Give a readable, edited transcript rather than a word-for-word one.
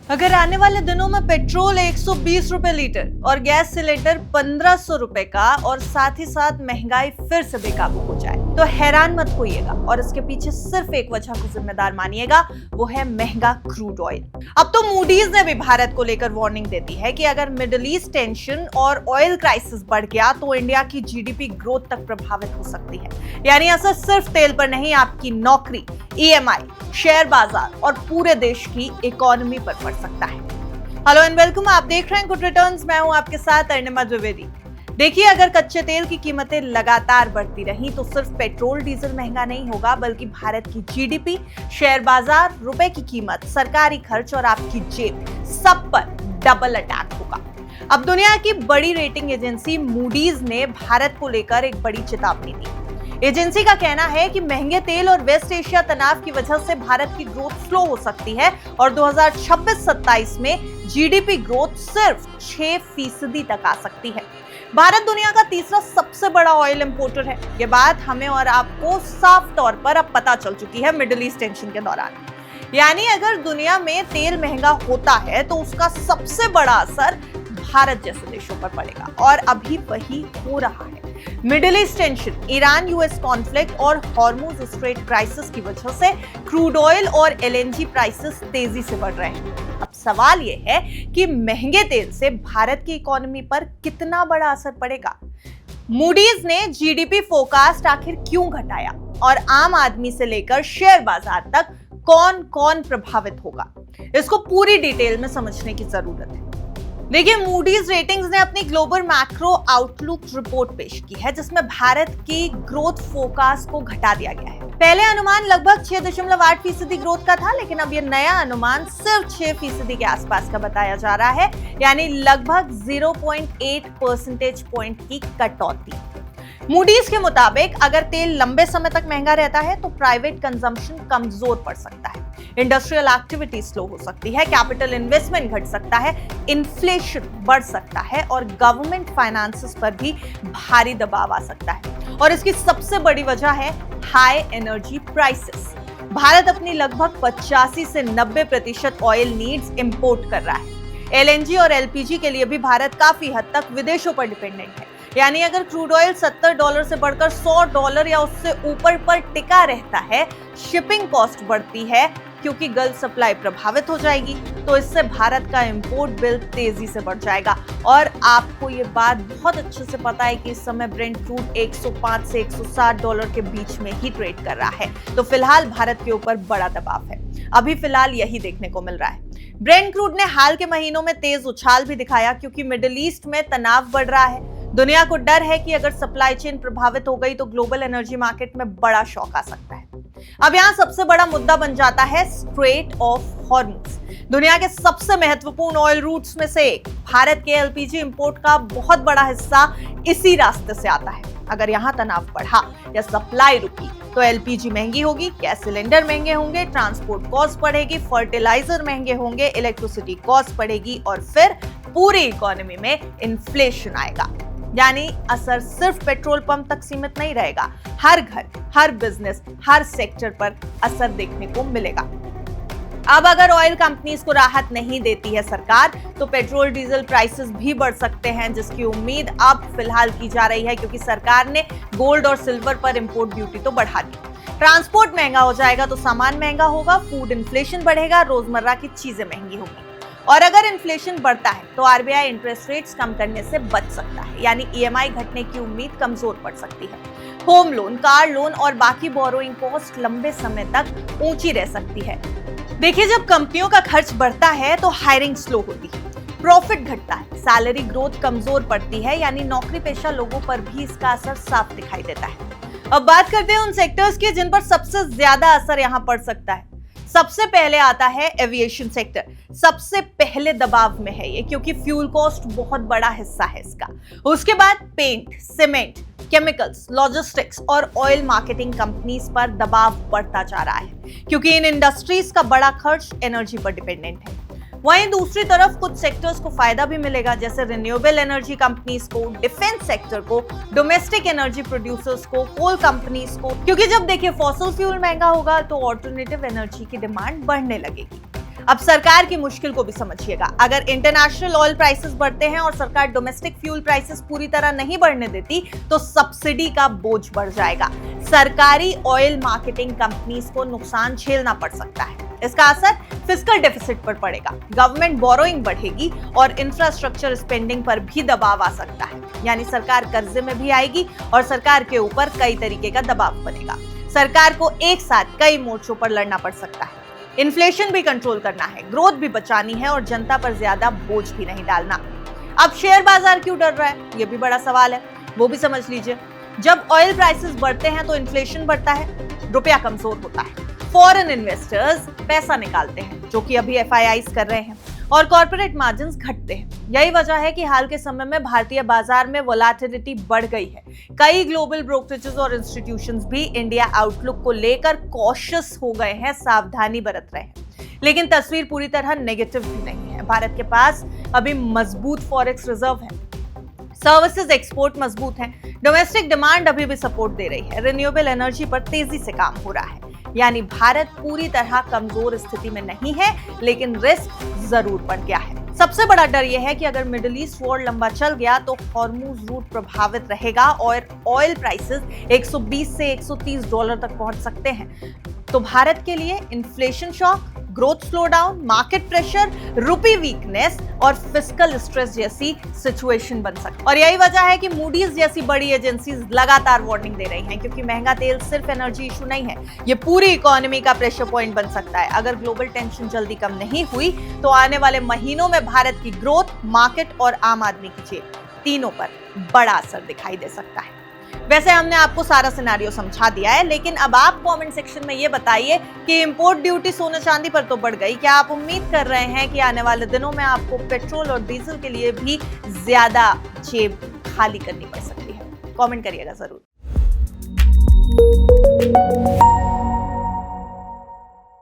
अगर आने वाले दिनों में पेट्रोल 120 रुपए लीटर और गैस सिलेंडर 1500 रुपए का और साथ ही साथ महंगाई फिर से बेकाबू हो जाए तो हैरान मत होइएगा और इसके पीछे सिर्फ एक वजह को जिम्मेदार मानिएगा, वो है महंगा क्रूड ऑयल। अब तो मूडीज ने भी भारत को लेकर वार्निंग देती है कि अगर मिडिल ईस्ट टेंशन और ऑयल क्राइसिस बढ़ गया तो इंडिया की जीडीपी ग्रोथ तक प्रभावित हो सकती है। यानी असर सिर्फ तेल पर नहीं, आपकी नौकरी, ईएमआई, शेयर बाजार और पूरे देश की इकोनॉमी पर पड़ सकता है। हेलो एंड वेलकम, आप देख रहे हैं गुड रिटर्न्स। मैं हूं आपके साथ अरुणिमा द्विवेदी। देखिए, अगर कच्चे तेल की कीमतें लगातार बढ़ती रहीं तो सिर्फ पेट्रोल डीजल महंगा नहीं होगा, बल्कि भारत की जीडीपी, शेयर बाजार, रुपए की कीमत, सरकारी खर्च और आपकी जेब, सब पर डबल अटैक होगा। अब दुनिया की बड़ी रेटिंग एजेंसी मूडीज ने भारत को लेकर एक बड़ी चेतावनी दी। एजेंसी का कहना है कि महंगे तेल और वेस्ट एशिया तनाव की वजह से भारत की ग्रोथ स्लो हो सकती है और 2026-27 में जीडीपी ग्रोथ सिर्फ 6% तक आ सकती है। भारत दुनिया का तीसरा सबसे बड़ा ऑयल इंपोर्टर है। ये बात हमें और आपको साफ तौर पर अब पता चल चुकी है मिडिल ईस्ट टेंशन के दौरान। यानी अगर दुनिया में तेल महंगा होता है तो उसका सबसे बड़ा असर भारत जैसे देशों पर पड़ेगा और अभी वही हो रहा है। Middle east tension, Iran US conflict और हॉर्मुज स्ट्रेट क्राइसिस की वजह से क्रूड ऑयल और एलएनजी प्राइसेस तेजी से बढ़ रहे हैं। अब सवाल यह है कि महंगे तेल से भारत की इकोनॉमी पर कितना बड़ा असर पड़ेगा। मूडीज ने जीडीपी फोरकास्ट आखिर क्यों घटाया और आम आदमी से लेकर शेयर बाजार तक कौन कौन प्रभावित होगा, इसको पूरी डिटेल में समझने की जरूरत है। देखिए, मूडीज रेटिंग्स ने अपनी ग्लोबल मैक्रो आउटलुक रिपोर्ट पेश की है जिसमें भारत की ग्रोथ फोरकास्ट को घटा दिया गया है। पहले अनुमान लगभग 6.8% ग्रोथ का था, लेकिन अब ये नया अनुमान सिर्फ 6% के आसपास का बताया जा रहा है, यानी लगभग 0.8 परसेंटेज पॉइंट की कटौती। मूडीज के मुताबिक अगर तेल लंबे समय तक महंगा रहता है तो प्राइवेट कंजम्पशन कमजोर पड़ सकता है, इंडस्ट्रियल एक्टिविटी स्लो हो सकती है, कैपिटल इन्वेस्टमेंट घट सकता है, इन्फ्लेशन बढ़ सकता है और गवर्नमेंट फाइनेंसेस पर भी भारी दबाव आ सकता है। और इसकी सबसे बड़ी वजह है हाई एनर्जी प्राइसेस। भारत अपनी लगभग 85 से 90% ऑयल नीड्स इंपोर्ट कर रहा है। एलएनजी और एलपीजी के लिए भी भारत काफी हद तक विदेशों पर डिपेंडेंट है। यानी अगर क्रूड ऑयल $70 से बढ़कर $100 या उससे ऊपर पर टिका रहता है, शिपिंग कॉस्ट बढ़ती है क्योंकि गल्फ सप्लाई प्रभावित हो जाएगी, तो इससे भारत का इंपोर्ट बिल तेजी से बढ़ जाएगा। और आपको ये बात बहुत अच्छे से पता है कि इस समय ब्रेंट क्रूड 105 से $160 के बीच में ही ट्रेड कर रहा है, तो फिलहाल भारत के ऊपर बड़ा दबाव है। अभी फिलहाल यही देखने को मिल रहा है। ब्रेंट क्रूड ने हाल के महीनों में तेज उछाल भी दिखाया क्योंकि मिडिल ईस्ट में तनाव बढ़ रहा है। दुनिया को डर है कि अगर सप्लाई चेन प्रभावित हो गई तो ग्लोबल एनर्जी मार्केट में बड़ा शॉक आ सकता है। अब यहाँ सबसे बड़ा मुद्दा बन जाता है स्ट्रेट ऑफ हॉर्मुज, दुनिया के सबसे महत्वपूर्ण ऑयल रूट्स में से एक। भारत के एलपीजी इंपोर्ट का बहुत बड़ा हिस्सा इसी रास्ते से आता है। अगर यहाँ तनाव बढ़ा या सप्लाई रुकी तो एलपीजी महंगी होगी, गैस सिलेंडर महंगे होंगे, ट्रांसपोर्ट कॉस्ट बढ़ेगी, फर्टिलाइजर महंगे होंगे, इलेक्ट्रिसिटी कॉस्ट बढ़ेगी और फिर पूरी इकोनॉमी में इन्फ्लेशन आएगा। यानी असर सिर्फ पेट्रोल पंप तक सीमित नहीं रहेगा, हर घर, हर बिजनेस, हर सेक्टर पर असर देखने को मिलेगा। अब अगर ऑयल कंपनीज को राहत नहीं देती है सरकार तो पेट्रोल डीजल प्राइसेस भी बढ़ सकते हैं, जिसकी उम्मीद अब फिलहाल की जा रही है क्योंकि सरकार ने गोल्ड और सिल्वर पर इंपोर्ट ड्यूटी तो बढ़ा दी। ट्रांसपोर्ट महंगा हो जाएगा तो सामान महंगा होगा, फूड इन्फ्लेशन बढ़ेगा, रोजमर्रा की चीजें महंगी होगी। और अगर इन्फ्लेशन बढ़ता है तो आरबीआई इंटरेस्ट रेट्स कम करने से बच सकता है, यानी ईएमआई घटने की उम्मीद कमजोर पड़ सकती है। होम लोन, कार लोन और बाकी बोरोइंग कॉस्ट लंबे समय तक ऊंची रह सकती है। देखिए, जब कंपनियों का खर्च बढ़ता है तो हायरिंग स्लो होती है, प्रॉफिट घटता है, सैलरी ग्रोथ कमजोर पड़ती है, यानी नौकरी पेशा लोगों पर भी इसका असर साफ दिखाई देता है। अब बात करते हैं उन सेक्टर्स की जिन पर सबसे ज्यादा असर यहाँ पड़ सकता है। सबसे पहले आता है एविएशन सेक्टर। सबसे पहले दबाव में है ये क्योंकि फ्यूल कॉस्ट बहुत बड़ा हिस्सा है इसका। उसके बाद पेंट, सीमेंट, केमिकल्स, लॉजिस्टिक्स और ऑयल मार्केटिंग कंपनीज पर दबाव बढ़ता जा रहा है क्योंकि इन इंडस्ट्रीज का बड़ा खर्च एनर्जी पर डिपेंडेंट है। वहीं दूसरी तरफ कुछ सेक्टर्स को फायदा भी मिलेगा, जैसे रिन्यूएबल एनर्जी कंपनीज को, डिफेंस सेक्टर को, डोमेस्टिक एनर्जी प्रोड्यूसर्स को, कोल कंपनीज को, क्योंकि जब देखिए फॉसिल फ्यूल महंगा होगा तो ऑल्टरनेटिव एनर्जी की डिमांड बढ़ने लगेगी। अब सरकार की मुश्किल को भी समझिएगा। अगर इंटरनेशनल ऑयल प्राइसेस बढ़ते हैं और सरकार डोमेस्टिक फ्यूल प्राइसेस पूरी तरह नहीं बढ़ने देती तो सब्सिडी का बोझ बढ़ जाएगा। सरकारी ऑयल मार्केटिंग कंपनीज को नुकसान झेलना पड़ सकता है। इसका असर फिस्कल डेफिसिट पर पड़ेगा, गवर्नमेंट बोरोइंग बढ़ेगी और इंफ्रास्ट्रक्चर स्पेंडिंग पर भी दबाव आ सकता है। यानी सरकार कर्जे में भी आएगी और सरकार के ऊपर कई तरीके का दबाव बनेगा। सरकार को एक साथ कई मोर्चों पर लड़ना पड़ सकता है। इन्फ्लेशन भी कंट्रोल करना है, ग्रोथ भी बचानी है और जनता पर ज्यादा बोझ भी नहीं डालना। अब शेयर बाजार क्यों डर रहा है, ये भी बड़ा सवाल है, वो भी समझ लीजिए। जब ऑयल प्राइसेस बढ़ते हैं तो इन्फ्लेशन बढ़ता है, रुपया कमजोर होता है, फॉरेन इन्वेस्टर्स पैसा निकालते हैं जो कि अभी एफआईआईज कर रहे हैं और कॉर्पोरेट मार्जिन्स घटते हैं। यही वजह है कि हाल के समय में भारतीय बाजार में वोलेटिलिटी बढ़ गई है। कई ग्लोबल ब्रोकरेजेस और इंस्टीट्यूशंस भी इंडिया आउटलुक को लेकर कॉशियस हो गए हैं, सावधानी बरत रहे हैं। लेकिन तस्वीर पूरी तरह नेगेटिव भी नहीं है। भारत के पास अभी मजबूत फॉरेक्स रिजर्व है, सर्विसेज एक्सपोर्ट मजबूत है, डोमेस्टिक डिमांड अभी भी सपोर्ट दे रही है, रिन्यूएबल एनर्जी पर तेजी से काम हो रहा है। यानी भारत पूरी तरह कमजोर स्थिति में नहीं है, लेकिन रिस्क जरूर बढ़ गया है। सबसे बड़ा डर यह है कि अगर मिडिल ईस्ट वॉर लंबा चल गया तो हॉर्मुज रूट प्रभावित रहेगा और ऑयल प्राइसेस 120 से 130 डॉलर तक पहुंच सकते हैं। तो भारत के लिए inflation shock, growth slowdown, market pressure, rupee weakness और फिस्कल स्ट्रेस जैसी सिचुएशन बन सकती है। और यही वजह है कि मूडीज जैसी बड़ी एजेंसीज लगातार वार्निंग दे रही हैं, क्योंकि महंगा तेल सिर्फ एनर्जी इशू नहीं है, ये पूरी इकोनॉमी का प्रेशर पॉइंट बन सकता है। अगर ग्लोबल टेंशन जल्दी कम नहीं हुई तो आने वाले महीनों में भारत की ग्रोथ, मार्केट और आम आदमी की जेब तीनों पर बड़ा असर दिखाई दे सकता है। वैसे हमने आपको सारा सिनेरियो समझा दिया है, लेकिन अब आप कमेंट सेक्शन में ये बताइए कि इंपोर्ट ड्यूटी सोने चांदी पर तो बढ़ गई, क्या आप उम्मीद कर रहे हैं कि आने वाले दिनों में आपको पेट्रोल और डीजल के लिए भी ज्यादा जेब खाली करनी पड़ सकती है? कमेंट करिएगा जरूर।